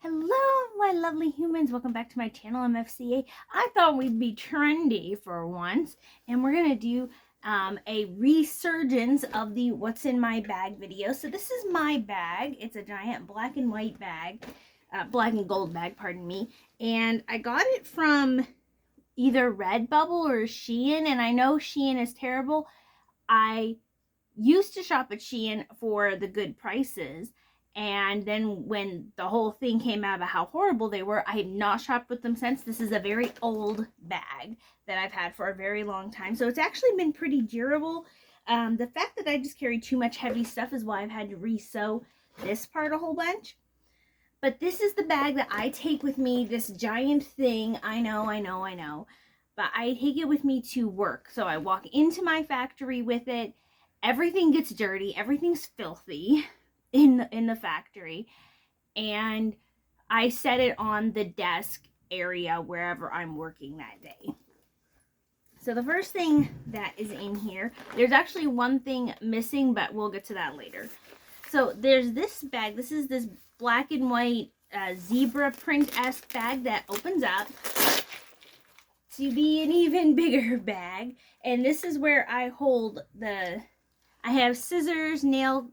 Hello, my lovely humans. Welcome back to my channel, MFCA. I thought we'd be trendy for once, and we're going to do a resurgence of the What's in My Bag video. So this is my bag. It's a giant black and white bag, black and gold bag, pardon me. And I got it from either Redbubble or Shein, and I know Shein is terrible. I used to shop at Shein for the good prices, and then when the whole thing came out about how horrible they were, I had not shopped with them since. This is a very old bag that I've had for a very long time, so it's actually been pretty durable. The fact that I just carry too much heavy stuff is why I've had to re-sew this part a whole bunch. But this is the bag that I take with me, this giant thing. I know. But I take it with me to work. So I walk into my factory with it. Everything gets dirty. Everything's filthy in the factory. And I set it on the desk area wherever I'm working that day. So the first thing that is in here, there's actually one thing missing, but we'll get to that later. So there's this bag. This is this black and white zebra print-esque bag that opens up to be an even bigger bag. And this is where I hold I have scissors, nail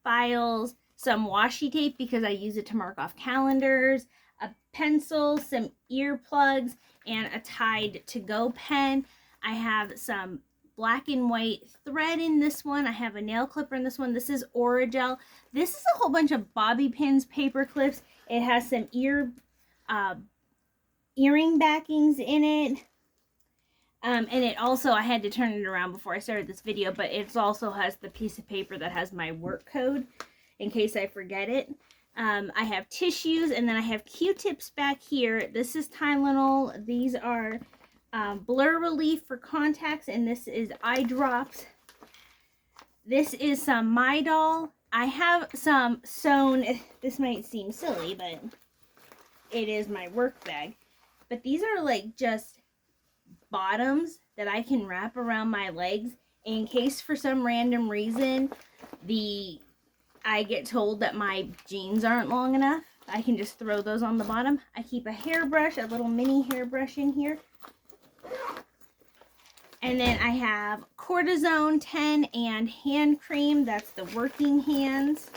files, some washi tape because I use it to mark off calendars, a pencil, some earplugs, and a Tide to go pen. I have some black and white thread in this one. I have a nail clipper in this one. This is Orajel. This is a whole bunch of bobby pins, paper clips. It has some earring backings in it. And it also, I had to turn it around before I started this video, but it also has the piece of paper that has my work code in case I forget it. I have tissues, and then I have Q-tips back here. This is Tylenol. These are Blur Relief for contacts, and this is eye drops. This is some Midol. I have some sewn, this might seem silly, but it is my work bag. But these are like just bottoms that I can wrap around my legs in case for some random reason I get told that my jeans aren't long enough. I can just throw those on the bottom. I keep a hairbrush, a little mini hairbrush in here. And then I have Cortisone 10 and hand cream. That's the working hands.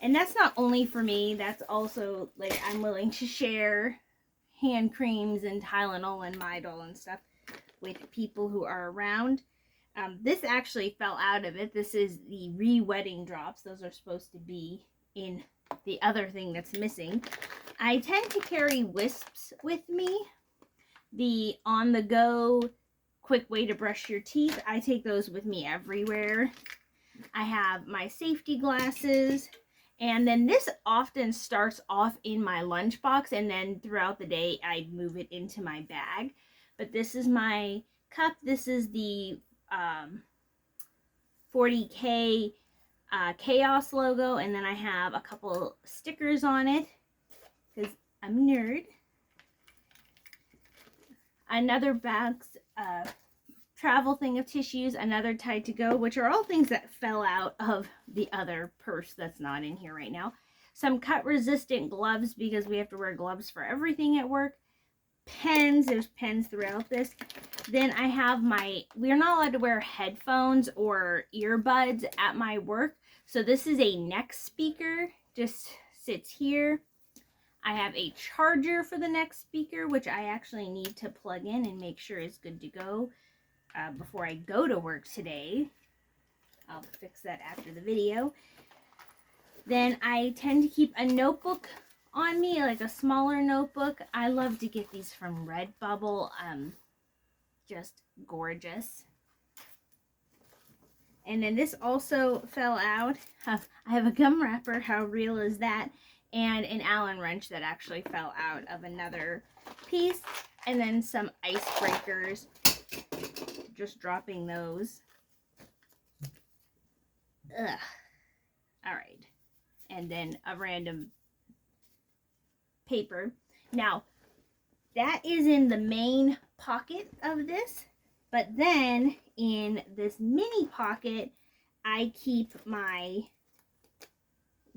And that's not only for me. That's also, like, I'm willing to share hand creams and Tylenol and Midol and stuff with people who are around. This actually fell out of it. This is the re-wetting drops. Those are supposed to be in the other thing that's missing. I tend to carry Wisps with me. The on-the-go quick way to brush your teeth. I take those with me everywhere. I have my safety glasses. And then this often starts off in my lunchbox, and then throughout the day I move it into my bag. But this is my cup. This is the 40K Chaos logo, and then I have a couple stickers on it because I'm a nerd. Another box travel thing of tissues, another Tide to go, which are all things that fell out of the other purse that's not in here right now. Some cut resistant gloves because we have to wear gloves for everything at work. Pens, there's pens throughout this. Then I have we're not allowed to wear headphones or earbuds at my work. So this is a neck speaker, just sits here. I have a charger for the neck speaker, which I actually need to plug in and make sure is good to go before I go to work today. I'll fix that after the video. Then I tend to keep a notebook on me, like a smaller notebook. I love to get these from Redbubble. Just gorgeous. And then this also fell out. I have a gum wrapper. How real is that? And an Allen wrench that actually fell out of another piece. And then some icebreakers. Just dropping those. Ugh. Alright. And then a random paper. Now, that is in the main pocket of this. But then, in this mini pocket, I keep my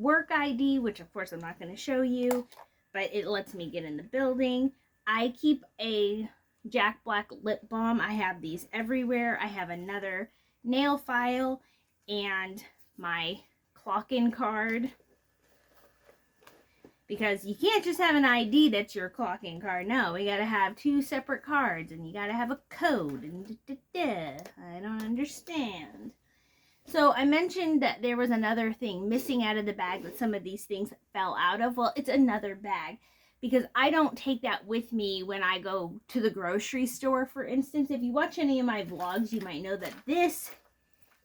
work ID, which of course I'm not going to show you, but it lets me get in the building. I keep a Jack Black lip balm. I have these everywhere. I have another nail file and my clock-in card, because you can't just have an ID that's your clock-in card. No, we gotta have 2 separate cards, and you gotta have a code, and I don't understand. So I mentioned that there was another thing missing out of the bag, that some of these things fell out of. Well, it's another bag, because I don't take that with me when I go to the grocery store, for instance. If you watch any of my vlogs, you might know that this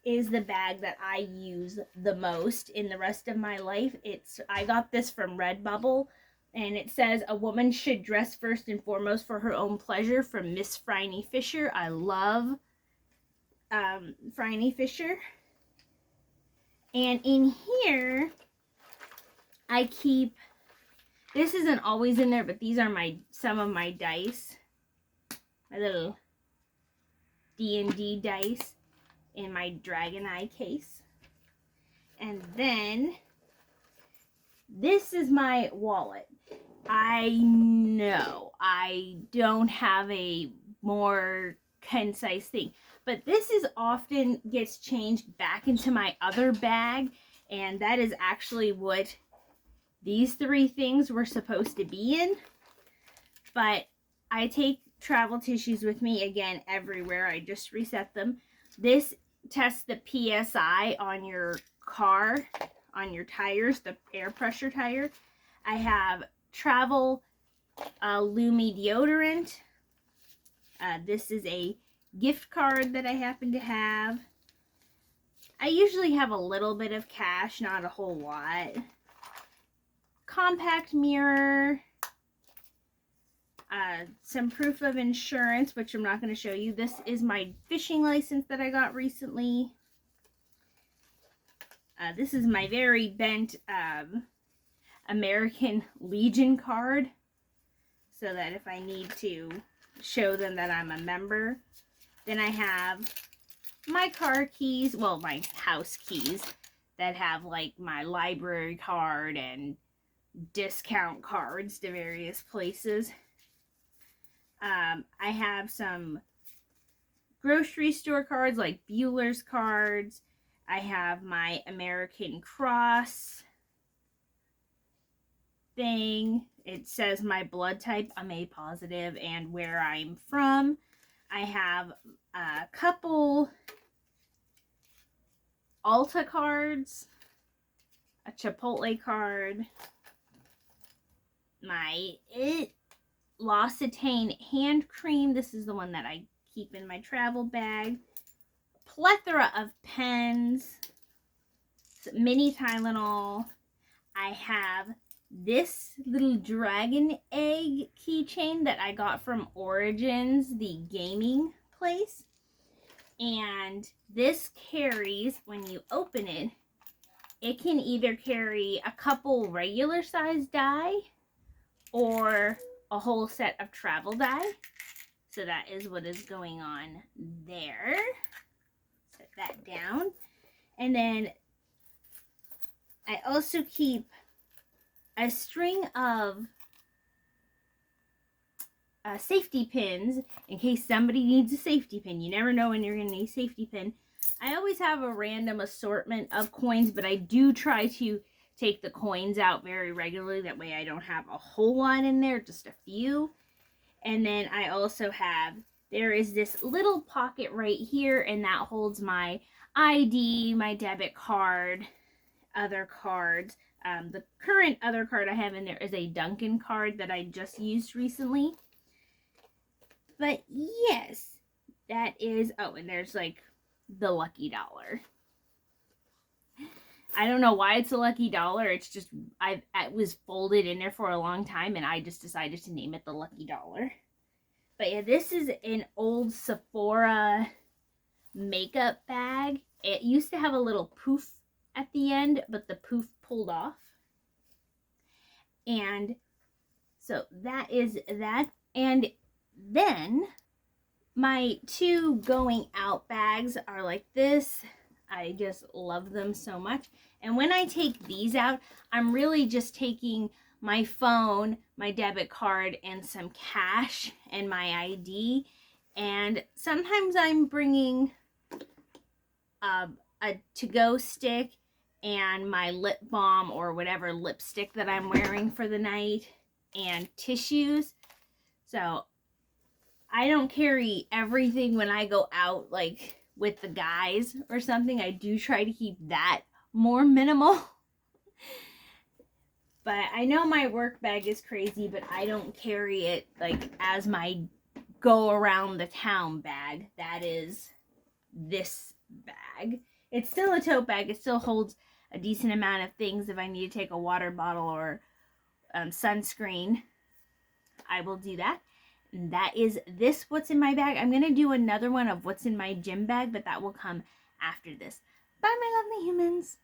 is the bag that I use the most in the rest of my life. I got this from Redbubble, and it says, "A woman should dress first and foremost for her own pleasure," from Miss Phryne Fisher. I love Phryne Fisher. And in here, I keep, this isn't always in there, but these are some of my dice, my little D&D dice, in my Dragon Eye case. And then this is my wallet. I know I don't have a more concise thing, but this is often gets changed back into my other bag, and that is actually what these 3 things were supposed to be in. But I take travel tissues with me again everywhere. I just reset them. This tests the PSI on your car, on your tires, the air pressure tire. I have travel Lumi deodorant. This is a gift card that I happen to have. I usually have a little bit of cash, not a whole lot. Compact mirror. Some proof of insurance, which I'm not going to show you. This is my fishing license that I got recently. This is my very bent American Legion card, so that if I need to show them that I'm a member. Then I have my car keys, well, my house keys, that have like my library card and discount cards to various places. I have some grocery store cards, like Bueller's cards. I have my American Cross thing. It says my blood type, I'm A positive, and where I'm from. I have a couple Ulta cards, a Chipotle card, my L'Occitane hand cream. This is the one that I keep in my travel bag. Plethora of pens, mini Tylenol. I have this little dragon egg keychain that I got from Origins, the gaming place. And this carries, when you open it, it can either carry a couple regular size die or a whole set of travel die. So that is what is going on there. Set that down. And then I also keep a string of safety pins in case somebody needs a safety pin. You never know when you're going to need a safety pin. I always have a random assortment of coins, but I do try to take the coins out very regularly. That way I don't have a whole lot in there, just a few. And then I also have, there is this little pocket right here, and that holds my ID, my debit card, other cards. The current other card I have in there is a Dunkin' card that I just used recently. But yes, that is, oh, and there's like the lucky dollar. I don't know why it's a lucky dollar. It's just, it was folded in there for a long time, and I just decided to name it the lucky dollar. But yeah, this is an old Sephora makeup bag. It used to have a little poof at the end, but the poof pulled off. And so that is that. And then my 2 going out bags are like this. I just love them so much. And when I take these out, I'm really just taking my phone, my debit card, and some cash and my ID. And sometimes I'm bringing a to-go stick and my lip balm or whatever lipstick that I'm wearing for the night and tissues. So I don't carry everything when I go out, like with the guys or something. I do try to keep that more minimal. But I know my work bag is crazy, but I don't carry it like as my go around the town bag. That is this bag. It's still a tote bag. It still holds a decent amount of things. If I need to take a water bottle or sunscreen, I will do that. And that is this what's in my bag. I'm going to do another one of what's in my gym bag, but that will come after this. Bye, my lovely humans.